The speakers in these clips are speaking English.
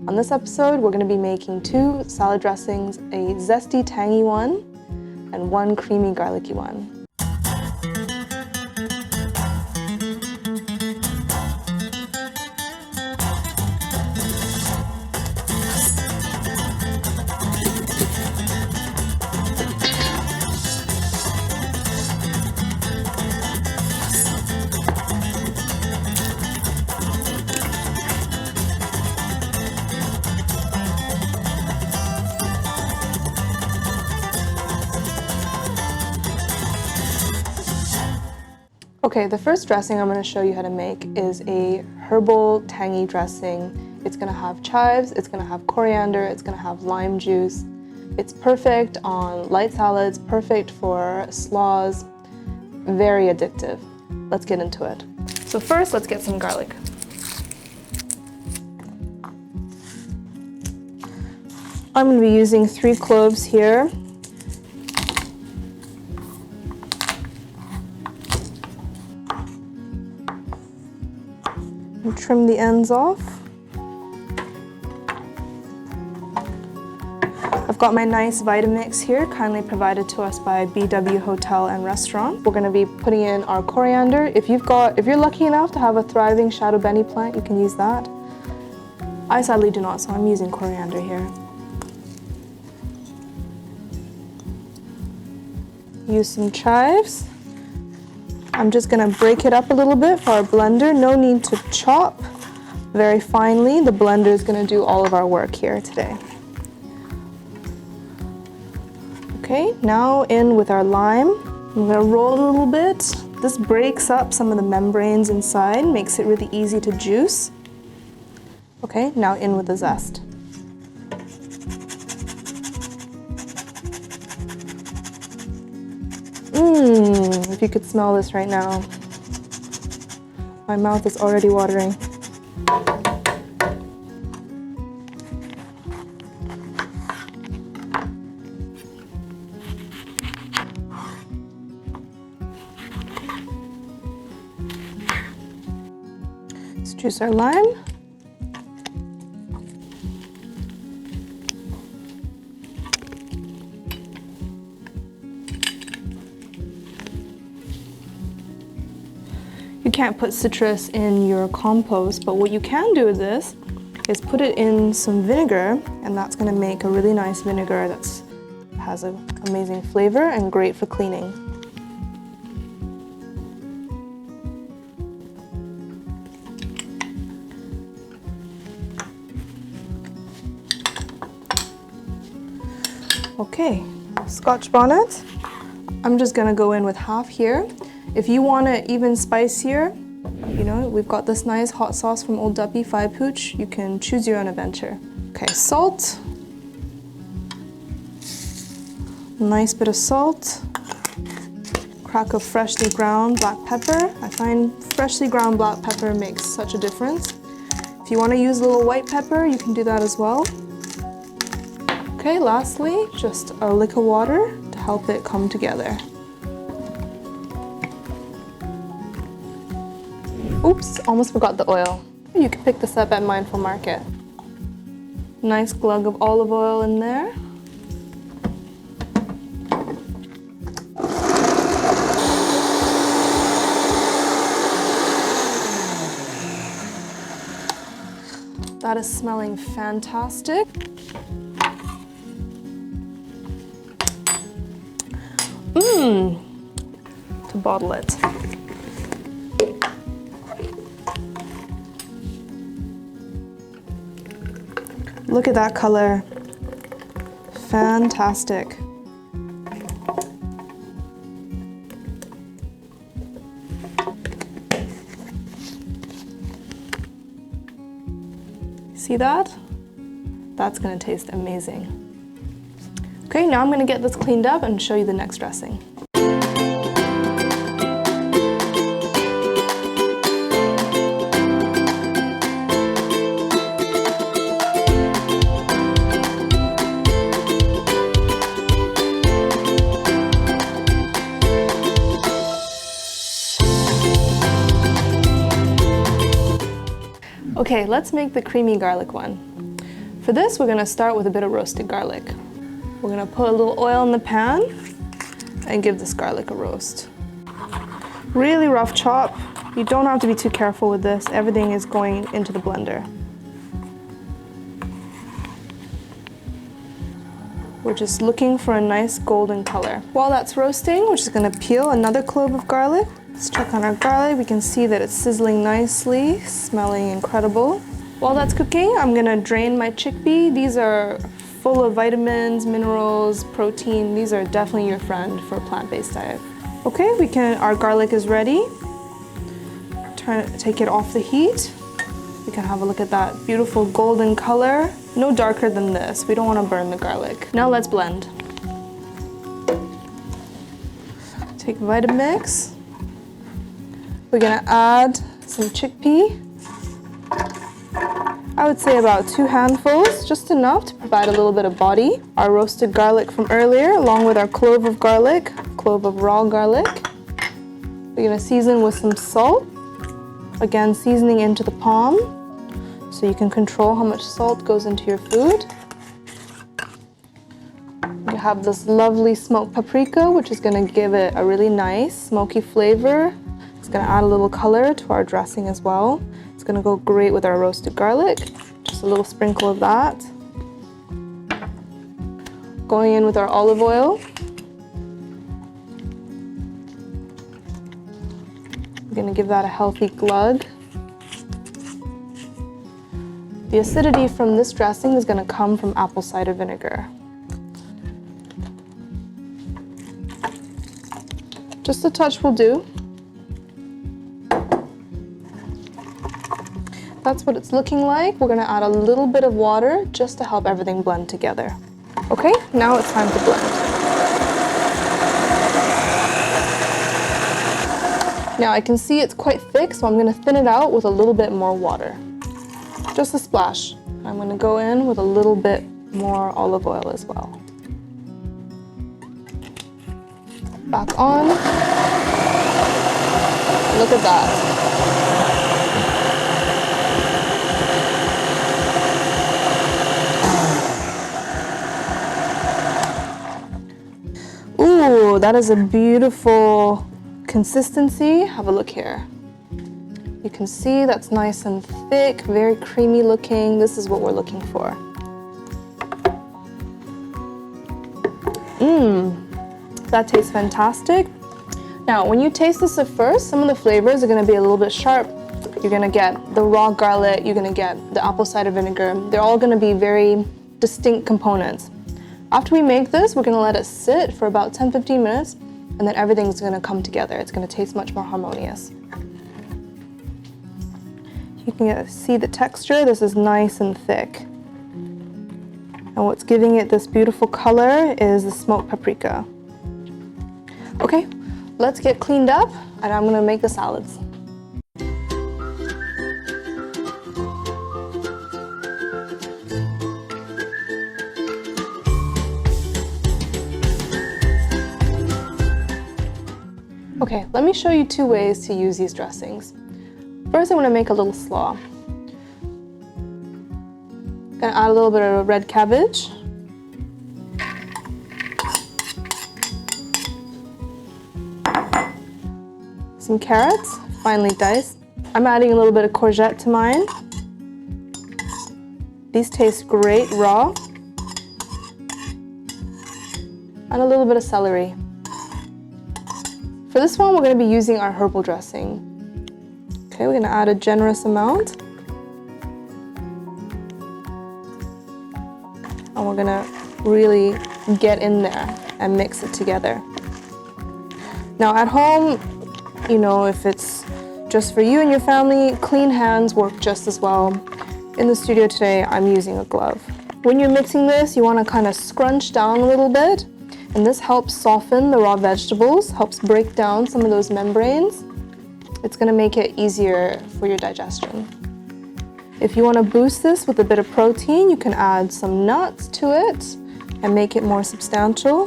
On this episode, we're going to be making 2 salad dressings, a zesty tangy one and 1 creamy garlicky one. Okay, the first dressing I'm going to show you how to make is a herbal tangy dressing. It's going to have chives, it's going to have coriander, it's going to have lime juice. It's perfect on light salads, perfect for slaws, very addictive. Let's get into it. So first, let's get some garlic. I'm going to be using 3 cloves here. And trim the ends off. I've got my nice Vitamix here, kindly provided to us by BW Hotel and Restaurant. We're going to be putting in our coriander. If you're lucky enough to have a thriving shadow benny plant, you can use that. I sadly do not, so I'm using coriander here. Use some chives. I'm just going to break it up a little bit for our blender. No need to chop very finely. The blender is going to do all of our work here today. Okay, now in with our lime. I'm going to roll it a little bit. This breaks up some of the membranes inside, makes it really easy to juice. Okay, now in with the zest. If you could smell this right now. My mouth is already watering. Let's juice our lime. You can't put citrus in your compost, but what you can do with this is put it in some vinegar, and that's going to make a really nice vinegar that has an amazing flavor and great for cleaning. Okay, Scotch bonnet. I'm just going to go in with half here. If you want it even spicier, we've got this nice hot sauce from Old Duppy, 5 Pooch. You can choose your own adventure. Okay, salt. Nice bit of salt. Crack of freshly ground black pepper. I find freshly ground black pepper makes such a difference. If you want to use a little white pepper, you can do that as well. Okay, lastly, just a lick of water to help it come together. Oops, almost forgot the oil. You can pick this up at Mindful Market. Nice glug of olive oil in there. That is smelling fantastic. To bottle it. Look at that color. Fantastic. See that? That's going to taste amazing. Okay, now I'm going to get this cleaned up and show you the next dressing. Okay, let's make the creamy garlic one. For this, we're gonna start with a bit of roasted garlic. We're gonna put a little oil in the pan and give this garlic a roast. Really rough chop. You don't have to be too careful with this. Everything is going into the blender. We're just looking for a nice golden color. While that's roasting, we're just gonna peel another clove of garlic. Let's check on our garlic. We can see that it's sizzling nicely, smelling incredible. While that's cooking, I'm gonna drain my chickpea. These are full of vitamins, minerals, protein. These are definitely your friend for a plant-based diet. Okay, our garlic is ready. Take it off the heat. We can have a look at that beautiful golden color. No darker than this. We don't want to burn the garlic. Now let's blend. Take Vitamix. We're gonna add some chickpea. I would say about 2 handfuls, just enough to provide a little bit of body. Our roasted garlic from earlier, along with our clove of garlic, clove of raw garlic. We're gonna season with some salt. Again, seasoning into the palm, so you can control how much salt goes into your food. You have this lovely smoked paprika, which is gonna give it a really nice smoky flavor. It's gonna add a little color to our dressing as well. It's gonna go great with our roasted garlic. Just a little sprinkle of that. Going in with our olive oil. We're gonna give that a healthy glug. The acidity from this dressing is gonna come from apple cider vinegar. Just a touch will do. That's what it's looking like. We're gonna add a little bit of water just to help everything blend together. Okay, now it's time to blend. Now I can see it's quite thick, so I'm gonna thin it out with a little bit more water. Just a splash. I'm gonna go in with a little bit more olive oil as well. Back on. Look at that. Ooh, that is a beautiful consistency. Have a look here. You can see that's nice and thick, very creamy looking. This is what we're looking for. That tastes fantastic. Now, when you taste this at first, some of the flavors are gonna be a little bit sharp. You're gonna get the raw garlic, you're gonna get the apple cider vinegar. They're all gonna be very distinct components. After we make this, we're gonna let it sit for about 10-15 minutes, and then everything's gonna come together. It's gonna taste much more harmonious. You can see the texture. This is nice and thick. And what's giving it this beautiful color is the smoked paprika. Okay, let's get cleaned up, and I'm gonna make the salads. Okay, let me show you 2 ways to use these dressings. First, I want to make a little slaw. Gonna add a little bit of red cabbage. Some carrots, finely diced. I'm adding a little bit of courgette to mine. These taste great raw. And a little bit of celery. For this one, we're going to be using our herbal dressing. Okay, we're going to add a generous amount. And we're going to really get in there and mix it together. Now at home, you know, if it's just for you and your family, clean hands work just as well. In the studio today, I'm using a glove. When you're mixing this, you want to kind of scrunch down a little bit. And this helps soften the raw vegetables, helps break down some of those membranes. It's gonna make it easier for your digestion. If you wanna boost this with a bit of protein, you can add some nuts to it and make it more substantial.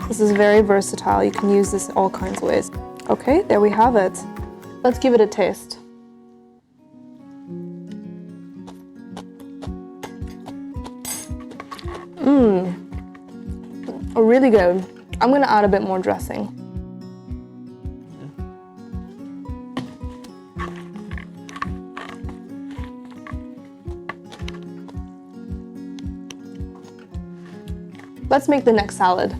This is very versatile. You can use this in all kinds of ways. Okay, there we have it. Let's give it a taste. Really good. I'm gonna add a bit more dressing. Let's make the next salad.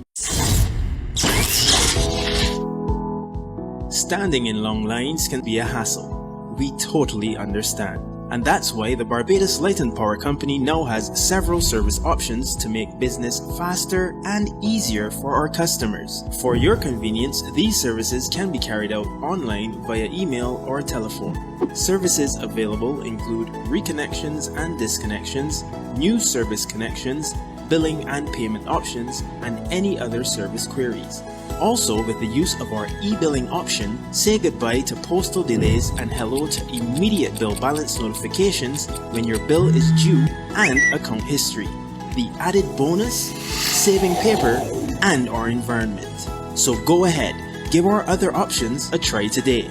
Standing in long lines can be a hassle. We totally understand. And that's why the Barbados Light and Power Company now has several service options to make business faster and easier for our customers. For your convenience, these services can be carried out online via email or telephone. Services available include reconnections and disconnections, new service connections, billing and payment options, and any other service queries. Also, with the use of our e-billing option, say goodbye to postal delays and hello to immediate bill balance notifications when your bill is due and account history. The added bonus? Saving paper and our environment. So go ahead, give our other options a try today.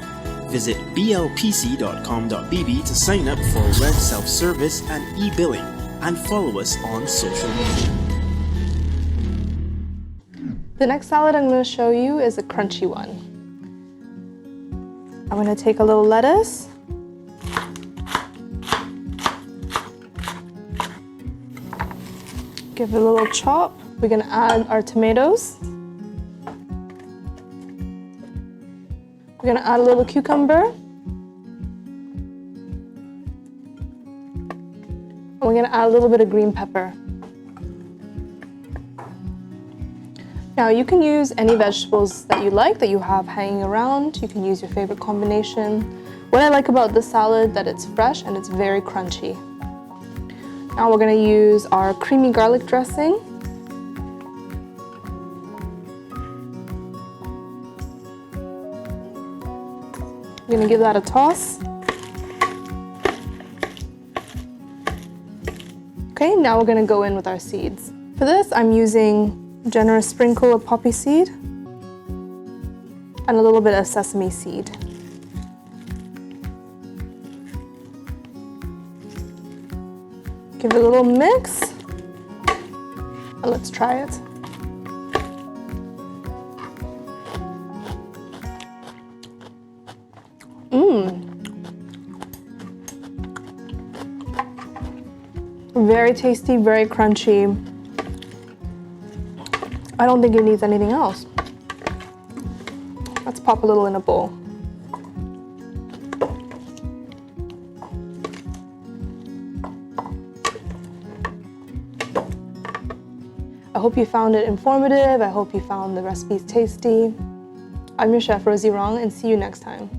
Visit blpc.com.bb to sign up for web self-service and e-billing, and follow us on social media. The next salad I'm going to show you is a crunchy one. I'm going to take a little lettuce. Give it a little chop. We're going to add our tomatoes. We're going to add a little cucumber. And we're going to add a little bit of green pepper. Now you can use any vegetables that you like, that you have hanging around. You can use your favorite combination. What I like about this salad, that it's fresh and it's very crunchy. Now we're going to use our creamy garlic dressing. We're going to give that a toss. Okay, now we're going to go in with our seeds. For this, I'm using a generous sprinkle of poppy seed and a little bit of sesame seed. Give it a little mix, and let's try it. Very tasty, very crunchy. I don't think it needs anything else. Let's pop a little in a bowl. I hope you found it informative. I hope you found the recipes tasty. I'm your Chef Rosy and see you next time.